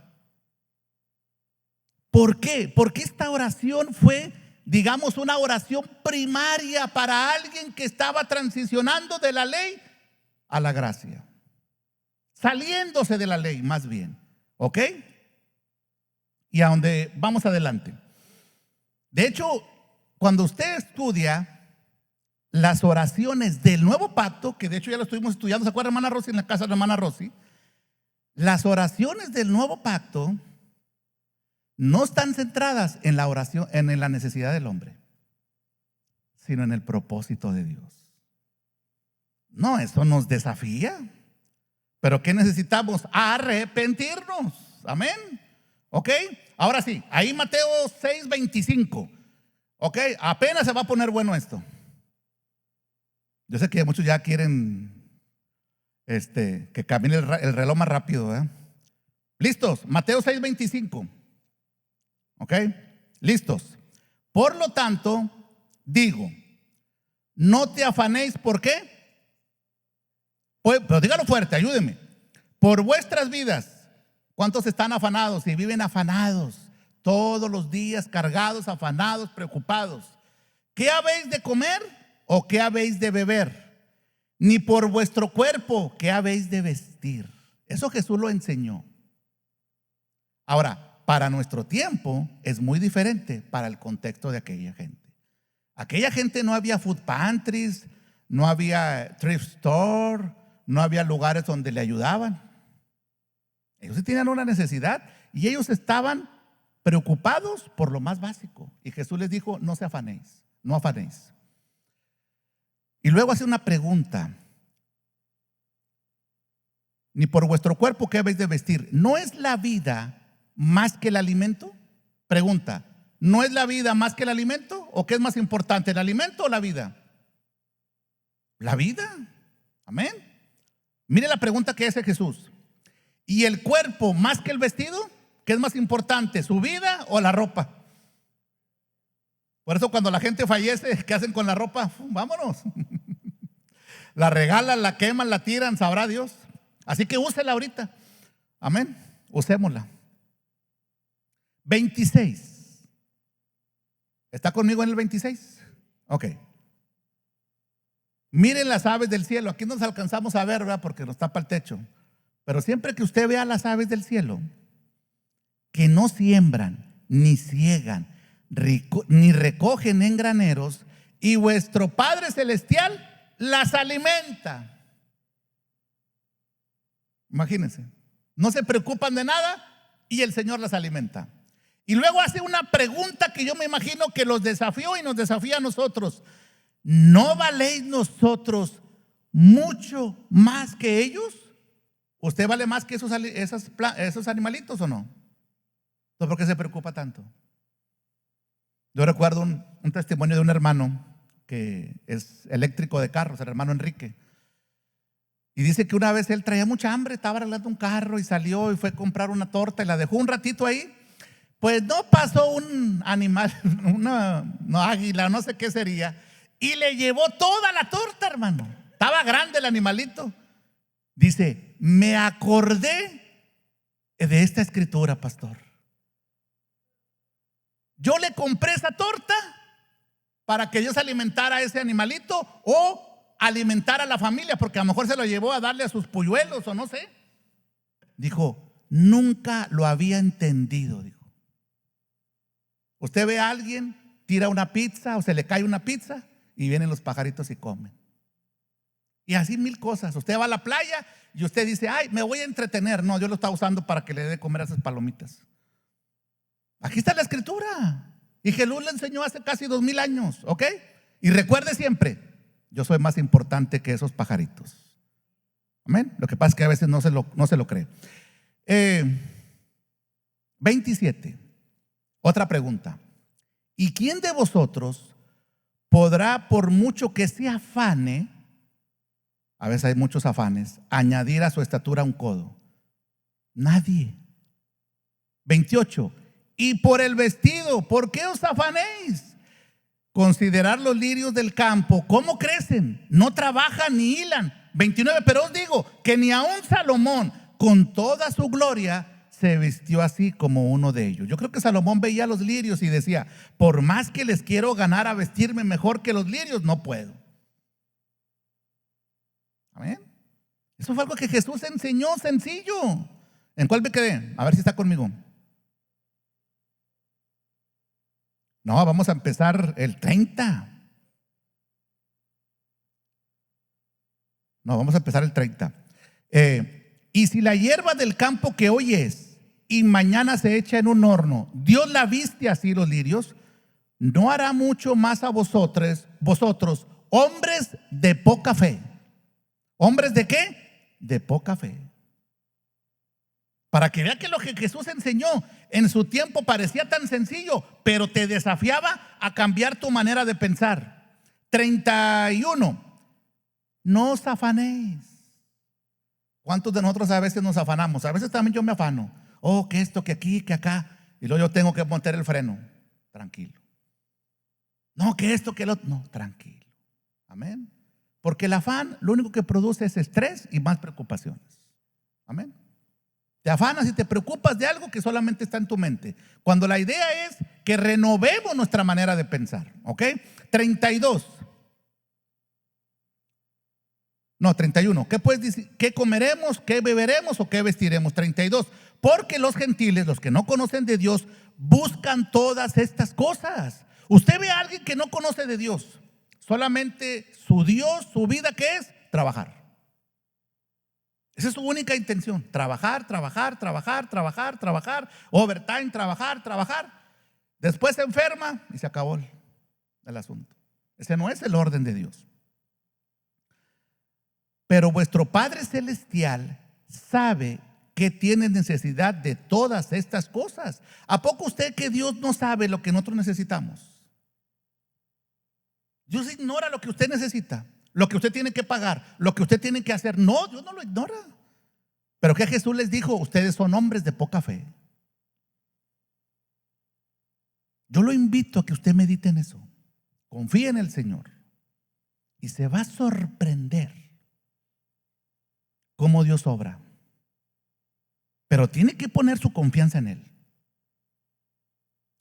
¿Por qué? Porque esta oración fue, digamos, una oración primaria para alguien que estaba transicionando de la ley a la gracia, saliéndose de la ley más bien, ¿ok? Y a donde vamos adelante. De hecho, cuando usted estudia las oraciones del nuevo pacto, que de hecho ya lo estuvimos estudiando, ¿se acuerda, hermana Rosy, en la casa de la hermana Rosy? Las oraciones del nuevo pacto no están centradas en la oración, en la necesidad del hombre, sino en el propósito de Dios. No, eso nos desafía. Pero ¿qué necesitamos? Arrepentirnos. Amén. ¿Ok? Ahora sí, ahí Mateo 6:25. ¿Ok? Apenas se va a poner bueno esto. Yo sé que muchos ya quieren que camine el reloj más rápido, ¿eh? ¿Listos? Mateo 6:25. ¿Ok? ¿Listos? Por lo tanto, digo, no te afanéis. ¿Por qué? Pues, pero dígalo fuerte, ayúdeme. Por vuestras vidas. ¿Cuántos están afanados y viven afanados todos los días, cargados, afanados, preocupados? ¿Qué habéis de comer o qué habéis de beber? Ni por vuestro cuerpo, ¿qué habéis de vestir? Eso Jesús lo enseñó. Ahora, para nuestro tiempo es muy diferente para el contexto de aquella gente. Aquella gente no había food pantries, no había thrift store, no había lugares donde le ayudaban. Ellos sí tenían una necesidad y ellos estaban preocupados por lo más básico. Y Jesús les dijo, no se afanéis, no afanéis. Y luego hace una pregunta. Ni por vuestro cuerpo, ¿qué habéis de vestir? ¿No es la vida más que el alimento? Pregunta, ¿no es la vida más que el alimento? ¿O qué es más importante, el alimento o la vida? La vida. Amén. Mire la pregunta que hace Jesús. ¿Y el cuerpo más que el vestido? ¿Qué es más importante, su vida o la ropa? Por eso cuando la gente fallece, ¿qué hacen con la ropa? Vámonos. La regalan, la queman, la tiran, sabrá Dios. Así que úsela ahorita. Amén. Usémosla. 26. ¿Está conmigo en el 26? Ok. Miren las aves del cielo. Aquí nos alcanzamos a ver, ¿verdad? Porque nos tapa el techo. Pero siempre que usted vea las aves del cielo, que no siembran, ni ciegan, ni recogen en graneros, y vuestro Padre Celestial las alimenta. Imagínense, no se preocupan de nada y el Señor las alimenta. Y luego hace una pregunta que yo me imagino que los desafió y nos desafía a nosotros. ¿No valéis nosotros mucho más que ellos? ¿Usted vale más que esos animalitos o no? Entonces, ¿por qué se preocupa tanto? Yo recuerdo un testimonio de un hermano que es eléctrico de carros, el hermano Enrique. Y dice que una vez él traía mucha hambre, estaba arreglando un carro y salió y fue a comprar una torta y la dejó un ratito ahí. Pues no pasó un animal, una águila, no sé qué sería, y le llevó toda la torta, hermano. Estaba grande el animalito. Dice, me acordé de esta escritura, pastor. Yo le compré esa torta para que Dios alimentara a ese animalito o alimentara a la familia, porque a lo mejor se lo llevó a darle a sus polluelos o no sé. Dijo, nunca lo había entendido, dijo. Usted ve a alguien, tira una pizza o se le cae una pizza y vienen los pajaritos y comen. Y así mil cosas. Usted va a la playa y usted dice, ay, me voy a entretener. No, Dios lo está usando para que le dé de comer a esas palomitas. Aquí está la escritura. Y Jesús le enseñó hace casi 2000 años, ¿ok? Y recuerde siempre, yo soy más importante que esos pajaritos. Amén. Lo que pasa es que a veces no se lo cree. 27. Otra pregunta. ¿Y quién de vosotros podrá, por mucho que se afane, a veces hay muchos afanes, añadir a su estatura un codo? Nadie. 28. Y por el vestido, ¿por qué os afanéis? Considerad los lirios del campo, ¿cómo crecen? No trabajan ni hilan. 29. Pero os digo que ni aun Salomón, con toda su gloria, se vistió así como uno de ellos. Yo creo que Salomón veía los lirios y decía: por más que les quiero ganar a vestirme mejor que los lirios, no puedo. Amén. Eso fue algo que Jesús enseñó sencillo. ¿En cuál me quedé? A ver si está conmigo. No, vamos a empezar el 30. No, vamos a empezar el 30. Y si la hierba del campo que hoy es y mañana se echa en un horno, Dios la viste así, los lirios, ¿no hará mucho más a vosotros, hombres de poca fe? ¿Hombres de qué? De poca fe. Para que vea que lo que Jesús enseñó en su tiempo parecía tan sencillo, pero te desafiaba a cambiar tu manera de pensar. 31. No os afanéis. ¿Cuántos de nosotros a veces nos afanamos? A veces también yo me afano. Oh, que esto, que aquí, que acá. Y luego yo tengo que montar el freno. Tranquilo. No, que esto, que lo otro. No, tranquilo. Amén. Porque el afán lo único que produce es estrés y más preocupaciones. Amén. Te afanas y te preocupas de algo que solamente está en tu mente, cuando la idea es que renovemos nuestra manera de pensar. ¿Ok? 32. No, 31. ¿Qué puedes decir? ¿Qué comeremos? ¿Qué beberemos? ¿O qué vestiremos? 32. Porque los gentiles, los que no conocen de Dios, buscan todas estas cosas. Usted ve a alguien que no conoce de Dios, solamente su Dios, su vida, ¿qué es? Trabajar. Esa es su única intención: trabajar, trabajar, trabajar, trabajar, trabajar, overtime, trabajar, trabajar. Después se enferma y se acabó el asunto. Ese no es el orden de Dios. Pero vuestro Padre Celestial sabe que tiene necesidad de todas estas cosas. ¿A poco usted que Dios no sabe lo que nosotros necesitamos? Dios ignora lo que usted necesita, lo que usted tiene que pagar, lo que usted tiene que hacer. No, Dios no lo ignora. Pero que Jesús les dijo: ustedes son hombres de poca fe. Yo lo invito a que usted medite en eso. Confíe en el Señor y se va a sorprender cómo Dios obra. Pero tiene que poner su confianza en Él.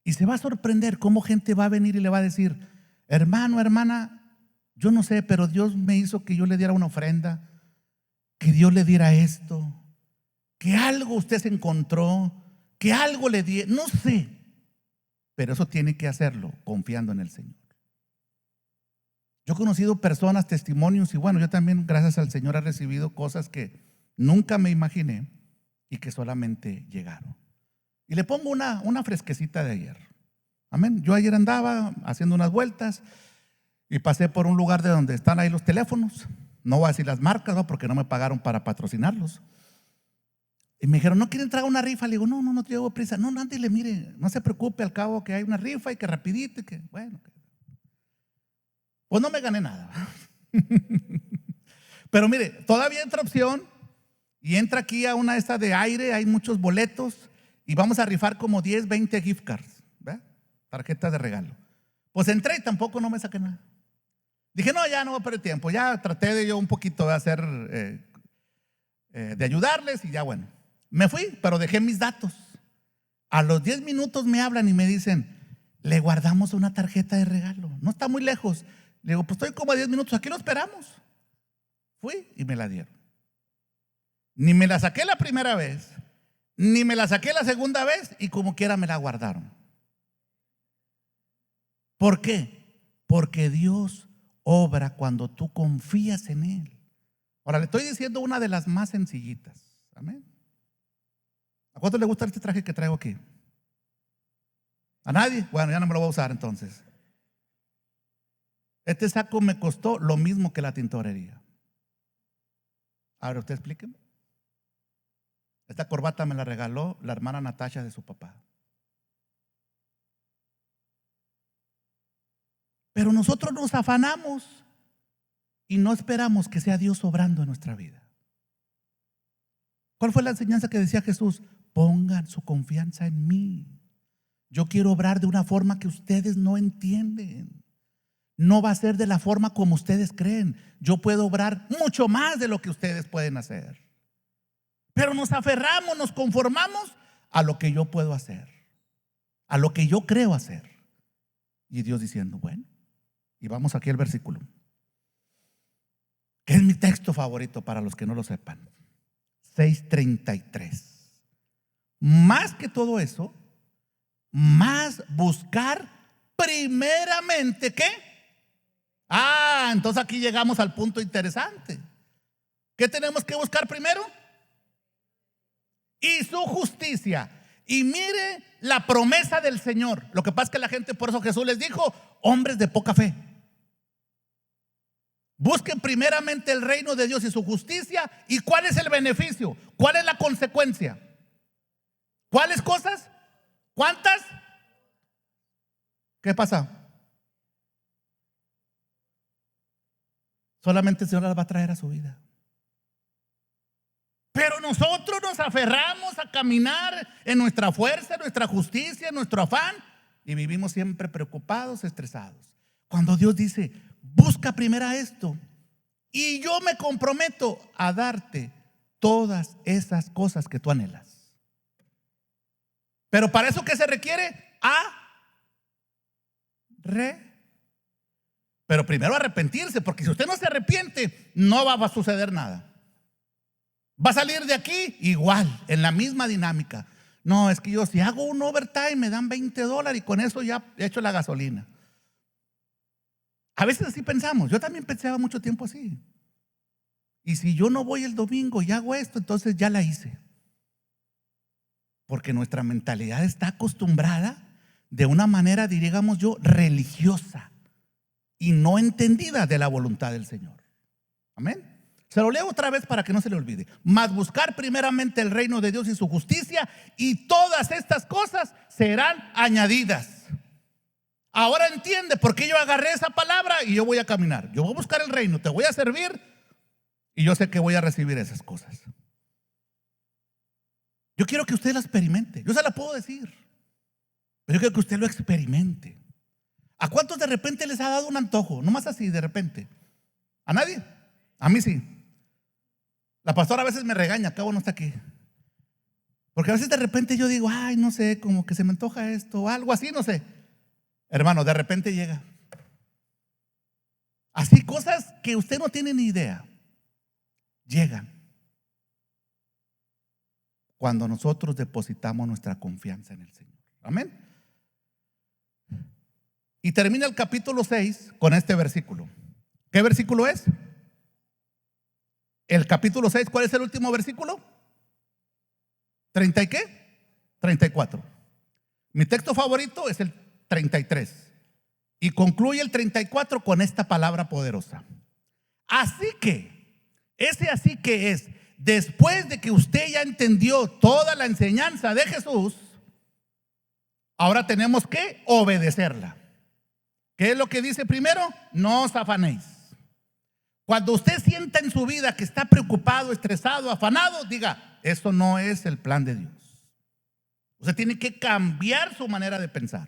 Y se va a sorprender cómo gente va a venir y le va a decir: hermano, hermana, yo no sé, pero Dios me hizo que yo le diera una ofrenda, que Dios le diera esto, que algo usted se encontró, que algo le di, no sé. Pero eso tiene que hacerlo confiando en el Señor. Yo he conocido personas, testimonios, y bueno, yo también, gracias al Señor, he recibido cosas que nunca me imaginé y que solamente llegaron. Y le pongo una fresquecita de ayer. Amén. Yo ayer andaba haciendo unas vueltas y pasé por un lugar de donde están ahí los teléfonos. No voy a decir las marcas, ¿no? Porque no me pagaron para patrocinarlos. Y me dijeron: ¿no quieren traer una rifa? Le digo: no tengo prisa. No, ándale, mire, no se preocupe, al cabo que hay una rifa y que rapidito y que, bueno. Pues no me gané nada. Pero mire, todavía entra opción y entra aquí a una esta de aire, hay muchos boletos y vamos a rifar como 10, 20 gift cards, ¿verdad? Tarjetas de regalo. Pues entré y tampoco no me saqué nada. Dije: no, ya no voy a perder tiempo. Ya traté de yo un poquito de hacer, de ayudarles y ya bueno. Me fui, pero dejé mis datos. A los 10 minutos me hablan y me dicen: le guardamos una tarjeta de regalo. No está muy lejos. Le digo: pues estoy como a 10 minutos, aquí lo esperamos. Fui y me la dieron. Ni me la saqué la primera vez, ni me la saqué la segunda vez, y como quiera me la guardaron. ¿Por qué? Porque Dios obra cuando tú confías en Él. Ahora le estoy diciendo una de las más sencillitas. Amén. ¿A cuánto le gusta este traje que traigo aquí? ¿A nadie? Bueno, ya no me lo voy a usar entonces. Este saco me costó lo mismo que la tintorería. Ahora usted explíqueme. Esta corbata me la regaló la hermana Natasha de su papá. Pero nosotros nos afanamos y no esperamos que sea Dios obrando en nuestra vida. ¿Cuál fue la enseñanza que decía Jesús? Pongan su confianza en mí. Yo quiero obrar de una forma que ustedes no entienden. No va a ser de la forma como ustedes creen. Yo puedo obrar mucho más de lo que ustedes pueden hacer. Pero nos aferramos, nos conformamos a lo que yo puedo hacer, a lo que yo creo hacer. Y Dios diciendo, bueno, y vamos aquí al versículo, que es mi texto favorito para los que no lo sepan. 6:33. Más que todo eso, más buscar primeramente, ¿qué? Entonces aquí llegamos al punto interesante. ¿Qué tenemos que buscar primero? Y su justicia. Y mire la promesa del Señor. Lo que pasa es que la gente, por eso Jesús les dijo, hombres de poca fe. Busquen primeramente el reino de Dios y su justicia. ¿Y cuál es el beneficio? ¿Cuál es la consecuencia? ¿Cuáles cosas? ¿Cuántas? ¿Qué pasa? Solamente el Señor las va a traer a su vida. Pero nosotros nos aferramos a caminar en nuestra fuerza, en nuestra justicia, en nuestro afán, y vivimos siempre preocupados, estresados. Cuando Dios dice, busca primero esto, y yo me comprometo a darte todas esas cosas que tú anhelas. Pero para eso, ¿qué se requiere? Pero primero arrepentirse, porque si usted no se arrepiente, no va a suceder nada. Va a salir de aquí igual, en la misma dinámica. No, es que yo si hago un overtime me dan $20 y con eso ya he hecho la gasolina. A veces así pensamos. Yo también pensaba mucho tiempo así. Y si yo no voy el domingo y hago esto, entonces ya la hice. Porque nuestra mentalidad está acostumbrada de una manera, diríamos yo, religiosa y no entendida de la voluntad del Señor. Amén. Se lo leo otra vez para que no se le olvide. Mas buscar primeramente el reino de Dios y su justicia, y todas estas cosas serán añadidas. Ahora entiende por qué yo agarré esa palabra y yo voy a caminar. Yo voy a buscar el reino, te voy a servir y yo sé que voy a recibir esas cosas. Yo quiero que usted la experimente. Yo se la puedo decir, pero yo quiero que usted lo experimente. ¿A cuántos de repente les ha dado un antojo? Nomás así de repente. ¿A nadie? A mí sí. La pastora a veces me regaña, acabo no está aquí. Porque a veces de repente yo digo, ay, no sé, como que se me antoja esto o algo así, no sé. Hermano, de repente llega. Así cosas que usted no tiene ni idea. Llegan cuando nosotros depositamos nuestra confianza en el Señor. Amén. Y termina el capítulo 6 con este versículo. ¿Qué versículo es? El capítulo 6, ¿cuál es el último versículo? ¿30 y qué? 34. Mi texto favorito es el 33. Y concluye el 34 con esta palabra poderosa. Así que, ese así que es, después de que usted ya entendió toda la enseñanza de Jesús, ahora tenemos que obedecerla. ¿Qué es lo que dice primero? No os afanéis. Cuando usted sienta en su vida que está preocupado, estresado, afanado, diga, eso no es el plan de Dios. Usted tiene que cambiar su manera de pensar.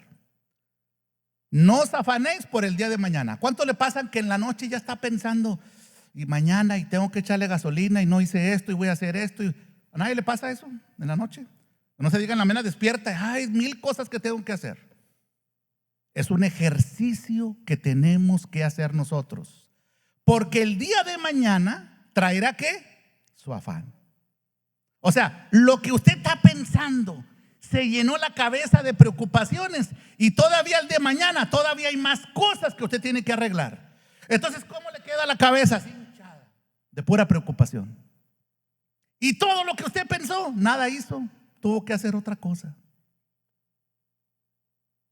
No os afanéis por el día de mañana. ¿Cuánto le pasan que en la noche ya está pensando, y mañana y tengo que echarle gasolina y no hice esto y voy a hacer esto? ¿A nadie le pasa eso en la noche? No se diga en la mañana despierta, hay 1000 cosas que tengo que hacer. Es un ejercicio que tenemos que hacer nosotros. Porque el día de mañana traerá ¿qué? Su afán. O sea, lo que usted está pensando se llenó la cabeza de preocupaciones y todavía el de mañana todavía hay más cosas que usted tiene que arreglar. Entonces, ¿cómo le queda la cabeza? Así hinchada, de pura preocupación. Y todo lo que usted pensó, nada hizo, tuvo que hacer otra cosa.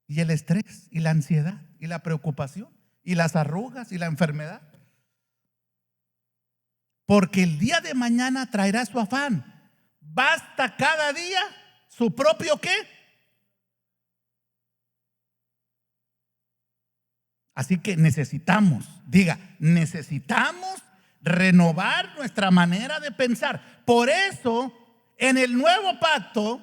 Y el estrés y la ansiedad y la preocupación y las arrugas y la enfermedad. Porque el día de mañana traerá su afán. Basta cada día su propio ¿qué? Así que necesitamos renovar nuestra manera de pensar. Por eso, en el nuevo pacto,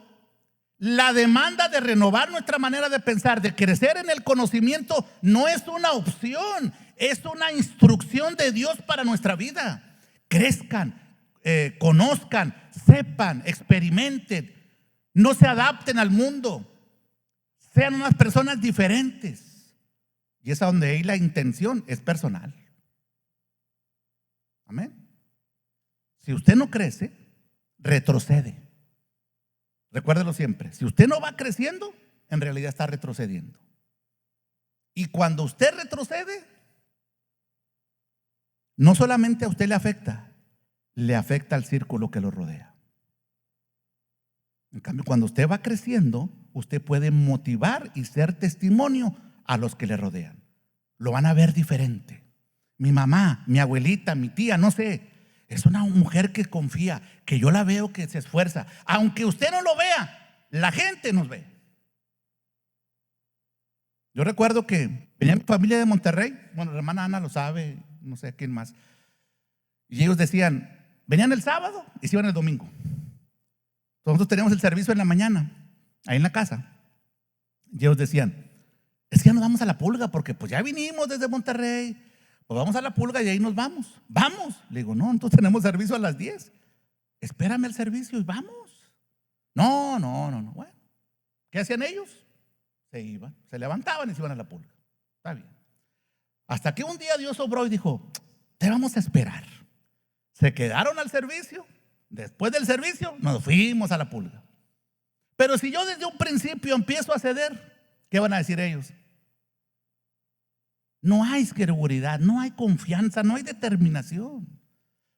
la demanda de renovar nuestra manera de pensar, de crecer en el conocimiento, no es una opción, es una instrucción de Dios para nuestra vida. Crezcan, conozcan, sepan, experimenten, no se adapten al mundo, sean unas personas diferentes. Y es a donde ahí la intención es personal. Amén. Si usted no crece, retrocede. Recuérdelo siempre, si usted no va creciendo, en realidad está retrocediendo. Y cuando usted retrocede, no solamente a usted le afecta al círculo que lo rodea. En cambio, cuando usted va creciendo, usted puede motivar y ser testimonio a los que le rodean. Lo van a ver diferente. Mi mamá, mi abuelita, mi tía, no sé, es una mujer que confía, que yo la veo que se esfuerza. Aunque usted no lo vea, la gente nos ve. Yo recuerdo que venía mi familia de Monterrey, bueno, la hermana Ana lo sabe, no sé quién más. Y ellos decían, venían el sábado y se iban el domingo. Nosotros teníamos el servicio en la mañana, ahí en la casa. Y ellos decían, es que ya nos vamos a La Pulga porque pues ya vinimos desde Monterrey. Pues vamos a La Pulga y ahí nos vamos. Vamos. Le digo, no, entonces tenemos servicio a las 10. Espérame el servicio y vamos. No. Bueno, ¿qué hacían ellos? Se iban, se levantaban y se iban a La Pulga. Está bien. Hasta que un día Dios obró y dijo, te vamos a esperar. Se quedaron al servicio. Después del servicio nos fuimos a La Pulga. Pero si yo desde un principio empiezo a ceder, ¿qué van a decir ellos? No hay seguridad, no hay confianza, no hay determinación.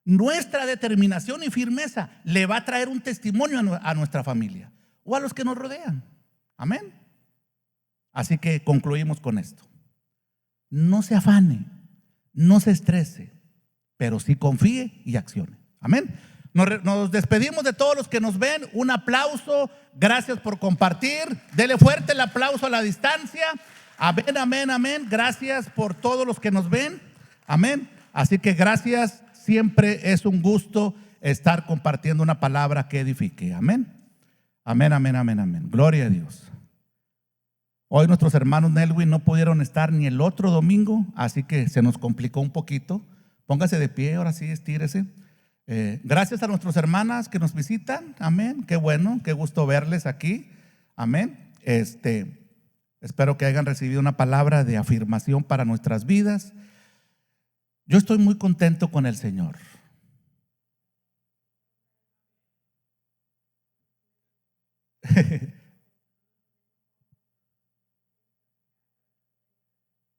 Nuestra determinación y firmeza le va a traer un testimonio a nuestra familia o a los que nos rodean. Amén. Así que concluimos con esto. No se afane, no se estrese, pero sí confíe y accione. Amén. Nos despedimos de todos los que nos ven. Un aplauso. Gracias por compartir. Dele fuerte el aplauso a la distancia. Amén, amén, amén. Gracias por todos los que nos ven. Amén. Así que gracias. Siempre es un gusto estar compartiendo una palabra que edifique. Amén. Amén, amén, amén, amén. Gloria a Dios. Hoy nuestros hermanos Nelwin no pudieron estar ni el otro domingo, así que se nos complicó un poquito. Póngase de pie, ahora sí, estírese. Gracias a nuestras hermanas que nos visitan. Amén. Qué bueno, qué gusto verles aquí. Amén. Espero que hayan recibido una palabra de afirmación para nuestras vidas. Yo estoy muy contento con el Señor.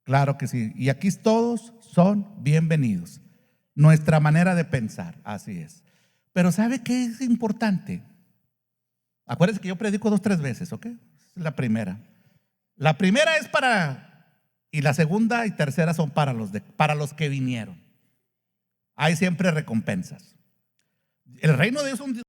Claro que sí. Y aquí todos son bienvenidos. Nuestra manera de pensar, así es. Pero ¿sabe qué es importante? Acuérdense que yo predico 2 o 3 veces, ¿ok? Es la primera. La primera es y la segunda y tercera son para los que vinieron. Hay siempre recompensas. El reino de Dios es un